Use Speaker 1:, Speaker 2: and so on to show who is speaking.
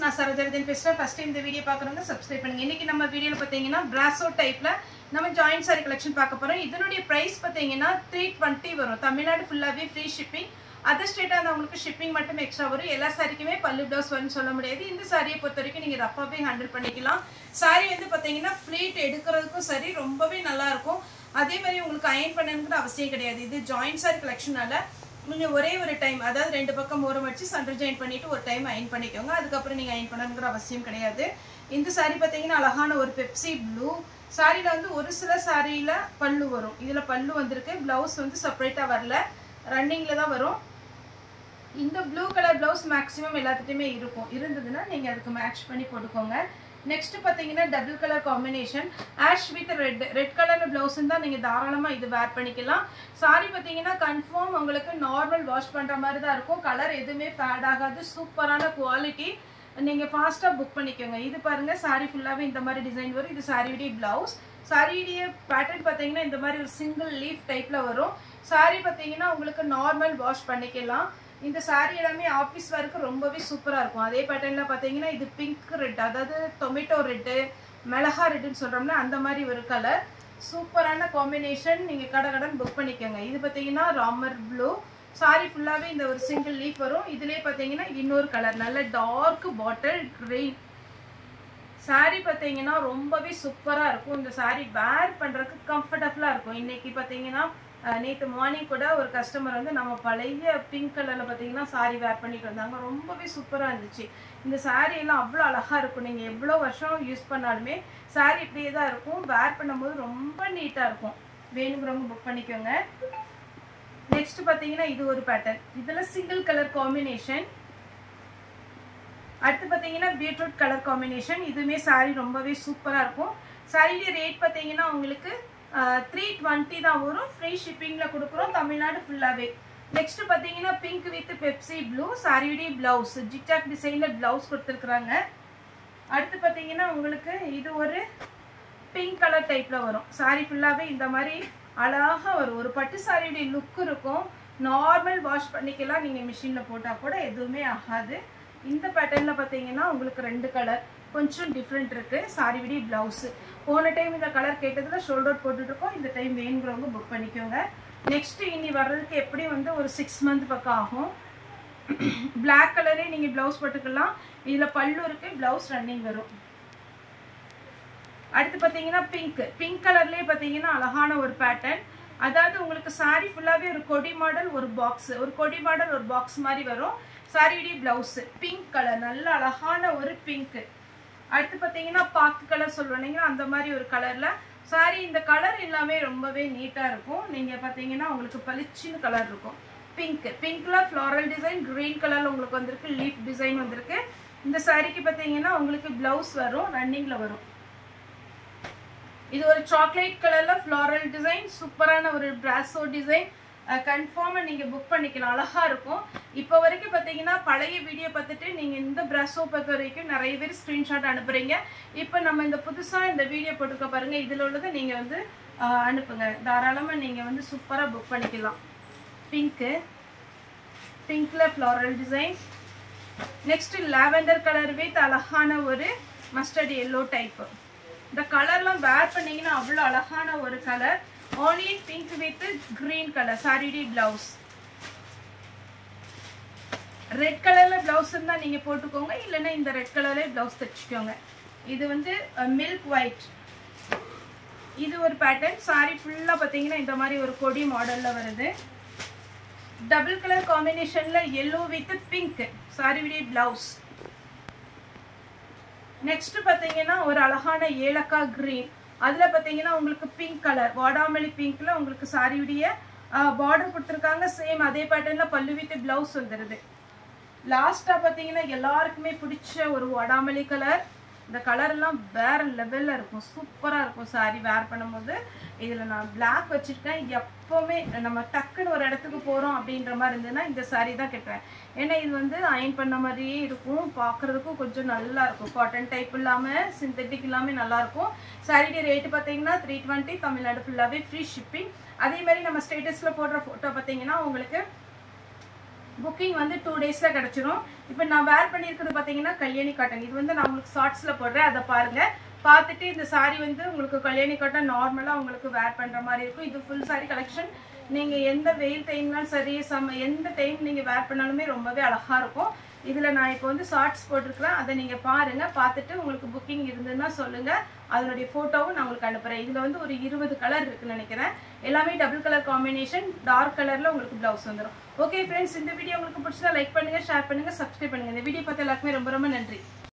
Speaker 1: நான் சரோஜாரதன் பேசுறேன். First time இந்த வீடியோ பார்க்குறவங்க சப்ஸ்கிரைப் பண்ணுங்க. இன்னைக்கு நம்ம வீடியோல பார்த்தீங்கன்னா பிராசோ டைப்ல நம்ம ஜாயிண்ட் சாரி கலெக்ஷன் பார்க்க போறோம். இதனுடைய பிரைஸ் பார்த்தீங்கன்னா 320 வரும். தமிழ்நாடு ஃபுல்லாவே ஃப்ரீ ஷிப்பிங். அதர் ஸ்டேட்டா உங்களுக்கு ஷிப்பிங் மட்டும் எக்ஸ்ட்ரா வரும். எல்லா சாரிக்குமே பல்லு பிளவுஸ் வரும்னு சொல்ல முடியாது. இந்த சாரியை பொறுத்த வரைக்கும் நீங்க ரஃபாவே ஹேண்டில் பண்ணிக்கலாம். சாரி வந்து பார்த்தீங்கன்னா ஃப்ளீட் எடுக்கிறதுக்கும் சரி ரொம்பவே நல்லா இருக்கும். அதே மாதிரி உங்களுக்கு அயன் பண்ணணுங்கிற அவசியம் கிடையாது. இது ஜாயிண்ட் சாரி கலெக்ஷனால நீங்கள் ஒரே ஒரு டைம், அதாவது ரெண்டு பக்கம் ஓரம் வச்சு சென்டர் ஜாயின் பண்ணிவிட்டு ஒரு டைம் அயன் பண்ணிக்கோங்க. அதுக்கப்புறம் நீங்கள் அயன் பண்ணணுங்கிற அவசியம் கிடையாது. இந்த சாரீ பார்த்தீங்கன்னா அழகான ஒரு பெப்சி ப்ளூ சாரியில் வந்து ஒரு சில சாரியில் பல்லு வரும். இதில் பல்லு வந்திருக்கு. ப்ளவுஸ் வந்து செப்பரேட்டாக வரல, ரன்னிங்கில் தான் வரும். இந்த ப்ளூ கலர் ப்ளவுஸ் மேக்ஸிமம் எல்லாத்துட்டையுமே இருக்கும். இருந்ததுன்னா நீங்கள் அதுக்கு மேட்ச் பண்ணி போட்டுக்கோங்க. நெக்ஸ்ட் பார்த்தீங்கன்னா double colour combination ash with red colour blouse தான் நீங்கள் தாராளமாக இது வேர் பண்ணிக்கலாம். சாரி பார்த்தீங்கன்னா கன்ஃபார்ம் உங்களுக்கு நார்மல் வாஷ் பண்ணுற மாதிரி தான் இருக்கும். கலர் எதுவுமே ஃபேட் ஆகாது. சூப்பரான குவாலிட்டி. நீங்கள் ஃபாஸ்ட்டாக புக் பண்ணிக்கோங்க. இது பாருங்கள், சாரி ஃபுல்லாகவே இந்த மாதிரி டிசைன் வரும். இது சாரியுடைய ப்ளவுஸ். சாரியுடைய பேட்டர்ன் பார்த்தீங்கன்னா இந்த மாதிரி ஒரு சிங்கிள் லீஃப் டைப்பில் வரும். சாரி பார்த்தீங்கன்னா உங்களுக்கு நார்மல் வாஷ் பண்ணிக்கலாம். இந்த சாரி எல்லாமே ஆஃபீஸ் ஒர்க்கு ரொம்பவே சூப்பராக இருக்கும். அதே பேட்டர்னில் பார்த்தீங்கன்னா இது பிங்க் ரெட், அதாவது டொமேட்டோ ரெட்டு, மிளகா ரெட்டுன்னு சொல்கிறோம்னா அந்த மாதிரி ஒரு கலர். சூப்பரான காம்பினேஷன். நீங்கள் கடன் புக் பண்ணிக்கோங்க. இது பார்த்தீங்கன்னா ராமர் ப்ளூ. சாரி ஃபுல்லாகவே இந்த ஒரு சிங்கிள் லீஃப் வரும். இதுலேயே பார்த்தீங்கன்னா இன்னொரு கலர் நல்ல டார்க் பாட்டில் க்ரீன். சாரி பார்த்தீங்கன்னா ரொம்பவே சூப்பராக இருக்கும். இந்த சாரி வேர் பண்ணுறதுக்கு கம்ஃபர்டபுளாக இருக்கும். இன்றைக்கி பார்த்தீங்கன்னா நேற்று மார்னிங் கூட ஒரு கஸ்டமர் வந்து நம்ம பழைய பிங்க் கலரில் பார்த்தீங்கன்னா சாரி வேர் பண்ணிட்டு வந்தாங்க. ரொம்பவே சூப்பராக இருந்துச்சு. இந்த சாரி எல்லாம் அவ்வளோ அழகாக இருக்கும். நீங்கள் எவ்வளோ வருஷம் யூஸ் பண்ணாலுமே சாரி இப்படியே தான் இருக்கும். வேர் பண்ணும்போது ரொம்ப நீட்டாக இருக்கும். வேணுங்கிறவங்க புக் பண்ணிக்கோங்க. நெக்ஸ்ட் பார்த்தீங்கன்னா இது ஒரு பேட்டர்ன். இதில் சிங்கிள் கலர் காம்பினேஷன். அடுத்து பார்த்தீங்கன்னா பீட்ரூட் கலர் காம்பினேஷன். இதுவுமே சாரி ரொம்பவே சூப்பராக இருக்கும். சாரியுடைய ரேட் பார்த்தீங்கன்னா உங்களுக்கு 320 தான் வரும். ஃப்ரீ ஷிப்பிங்கில் கொடுக்குறோம் தமிழ்நாடு ஃபுல்லாகவே. நெக்ஸ்ட் பார்த்தீங்கன்னா பிங்க் வித் பெப்சி ப்ளூ சாரியுடைய ப்ளவுஸ் ஜிக்ஜாக் டிசைனில் ப்ளவுஸ் கொடுத்துருக்குறாங்க. அடுத்து பார்த்தீங்கன்னா உங்களுக்கு இது ஒரு பிங்க் கலர் டைப்பில் வரும். சாரி ஃபுல்லாகவே இந்த மாதிரி அழகாக வரும். ஒரு பட்டு சாரியுடைய லுக் இருக்கும். நார்மல் வாஷ் பண்ணிக்கலாம். நீங்கள் மிஷினில் போட்டால் கூட எதுவுமே ஆகாது. இந்த பேட்டர்னில் பார்த்தீங்கன்னா உங்களுக்கு ரெண்டு கலர் கொஞ்சம் டிஃப்ரெண்ட் இருக்குது. சாரியுடைய ப்ளவுஸு போன டைம் இந்த கலர் கேட்டதில் ஷோல்டர் போட்டுட்ருக்கோம். இந்த டைம் வேணுங்கிறவங்க புக் பண்ணிக்கோங்க. நெக்ஸ்ட் இனி வர்றதுக்கு எப்படி வந்து ஒரு 6 மந்த் பக்கம் ஆகும். பிளாக் கலரே நீங்கள் ப்ளவுஸ் போட்டுக்கலாம். இதில் பல்லு இருக்குது, ப்ளவுஸ் ரன்னிங் வரும். அடுத்து பார்த்தீங்கன்னா பிங்க் கலர்லேயே பார்த்தீங்கன்னா அழகான ஒரு பேட்டர்ன். அதாவது உங்களுக்கு சாரி ஃபுல்லாகவே ஒரு கொடி மாடல், ஒரு பாக்ஸ், ஒரு கொடி மாடல் ஒரு பாக்ஸ் மாதிரி வரும். சாரியுடைய ப்ளவுஸு பிங்க் கலர், நல்ல அழகான ஒரு பிங்க்கு. அடுத்து பார்த்தீங்கன்னா பாக்கு கலர் சொல்லுவாங்க, அந்த மாதிரி ஒரு கலரில் சாரி. இந்த கலர் எல்லாமே ரொம்பவே நீட்டாக இருக்கும். நீங்கள் பார்த்தீங்கன்னா உங்களுக்கு பளிச்சின்னு கலர் இருக்கும். பிங்க்ல ஃப்ளாரல் டிசைன், க்ரீன் கலரில் உங்களுக்கு வந்திருக்கு, லீஃப் டிசைன் வந்திருக்கு. இந்த சாரிக்கு பார்த்தீங்கன்னா உங்களுக்கு ப்ளவுஸ் வரும், ரன்னிங்கில் வரும். இது ஒரு சாக்லேட் கலரில் ஃப்ளாரல் டிசைன், சூப்பரான ஒரு பிராசோ டிசைன். கன்ஃபார்மாக நீங்கள் புக் பண்ணிக்கலாம். அழகாக இருக்கும். இப்போ வரைக்கும் பார்த்தீங்கன்னா பழைய வீடியோ பார்த்துட்டு நீங்கள் இந்த பிராசோ பொறுத்த வரைக்கும் நிறைய பேர் ஸ்க்ரீன்ஷாட் அனுப்புகிறீங்க. இப்போ நம்ம இந்த புதுசாக இந்த வீடியோ போட்டுக்க பாருங்கள். இதில் உள்ளதை நீங்கள் வந்து அனுப்புங்க. தாராளமாக நீங்கள் வந்து சூப்பராக புக் பண்ணிக்கலாம். பிங்க்கில் floral design. Next lavender colour with அழகான ஒரு மஸ்டர்ட் எல்லோ டைப்பு. இந்த கலர்லாம் வேர் பண்ணிங்கன்னா அவ்வளோ அழகான ஒரு colour. Onion pink with green colour சாரியுடைய ப்ளவுஸ். ரெட் கலரில் ப்ளவுஸ் இருந்தால் நீங்கள் போட்டுக்கோங்க, இல்லைன்னா இந்த ரெட் கலர்லேயே ப்ளவுஸ் தைச்சிக்கோங்க. இது வந்து மில்க் ஒயிட். இது ஒரு பேட்டர்ன். சாரி ஃபுல்லாக பார்த்தீங்கன்னா இந்த மாதிரி ஒரு கொடி மாடலில் வருது. டபுள் கலர் காம்பினேஷனில் எல்லோ வித் பிங்க் சாரியுடைய ப்ளவுஸ். நெக்ஸ்ட் பார்த்தீங்கன்னா ஒரு அழகான ஏலக்காய் கிரீன். அதில் பார்த்தீங்கன்னா உங்களுக்கு பிங்க் கலர், வாடாமல்லி பிங்க்ல உங்களுக்கு சாரியுடைய பார்டர் கொடுத்துருக்காங்க. சேம் அதே பேட்டர்னில் பல்லு வித் ப்ளவுஸ் வந்துடுது. லாஸ்ட்டாக பார்த்தீங்கன்னா எல்லாருக்குமே பிடிச்ச ஒரு வாடாமல்லி கலர். இந்த கலர்லாம் வேறு லெவலில் இருக்கும். சூப்பராக இருக்கும் சாரி வேர் பண்ணும்போது. இதில் நான் பிளாக் வச்சுருக்கேன். எப்போவுமே நம்ம டக்குன்னு ஒரு இடத்துக்கு போகிறோம் அப்படின்ற மாதிரி இருந்ததுன்னா இந்த சாரி தான் கட்டுவேன். ஏன்னா இது வந்து அயன் பண்ண மாதிரியே இருக்கும். பார்க்குறதுக்கும் கொஞ்சம் நல்லா இருக்கும். காட்டன் டைப் இல்லாமல் சிந்தட்டிக் இல்லாமல் நல்லாயிருக்கும். சாரியுடைய ரேட்டு பார்த்தீங்கன்னா 320. தமிழ்நாடு ஃபுல்லாகவே ஃப்ரீ ஷிப்பிங். அதே மாதிரி நம்ம ஸ்டேட்டஸில் போடுற ஃபோட்டோ பார்த்தீங்கன்னா உங்களுக்கு புக்கிங் வந்து 2 டேஸ்ல கிடைச்சிரும். இப்போ நான் வேர் பண்ணியிருக்கிறது பார்த்தீங்கன்னா கல்யாணி காட்டன். இது வந்து நான் உங்களுக்கு ஷார்ட்ஸ்ல போடுறேன், அதை பாருங்க. பார்த்துட்டு இந்த சாரி வந்து உங்களுக்கு கல்யாணி காட்டன் நார்மலாக உங்களுக்கு வேர் பண்ணுற மாதிரி இருக்கும். இது ஃபுல் சாரி கலெக்ஷன். நீங்கள் எந்த வெயில் டைம்னாலும் சரி, எந்த டைம் நீங்கள் வேர் பண்ணாலுமே ரொம்பவே அழகாக இருக்கும். இதில் நான் இப்போ வந்து ஷார்ட்ஸ் போட்டிருக்கிறேன், அதை நீங்கள் பாருங்கள். பார்த்துட்டு உங்களுக்கு புக்கிங் இருந்ததுன்னா சொல்லுங்கள், அதனுடைய ஃபோட்டோவும் நான் உங்களுக்கு அனுப்புகிறேன். இதில் வந்து ஒரு 20 கலர் இருக்குன்னு நினைக்கிறேன். எல்லாமே டபுள் கலர் காம்பினேஷன், டார்க் கலரில் உங்களுக்கு ப்ளவுஸ் வந்துடும். ஓகே ஃப்ரெண்ட்ஸ், இந்த வீடியோ உங்களுக்கு பிடிச்சதா லைக் பண்ணுங்கள், ஷேர் பண்ணுங்கள், சப்ஸ்கிரைப் பண்ணுங்கள். இந்த வீடியோ பார்த்து எல்லாருக்குமே ரொம்ப ரொம்ப நன்றி.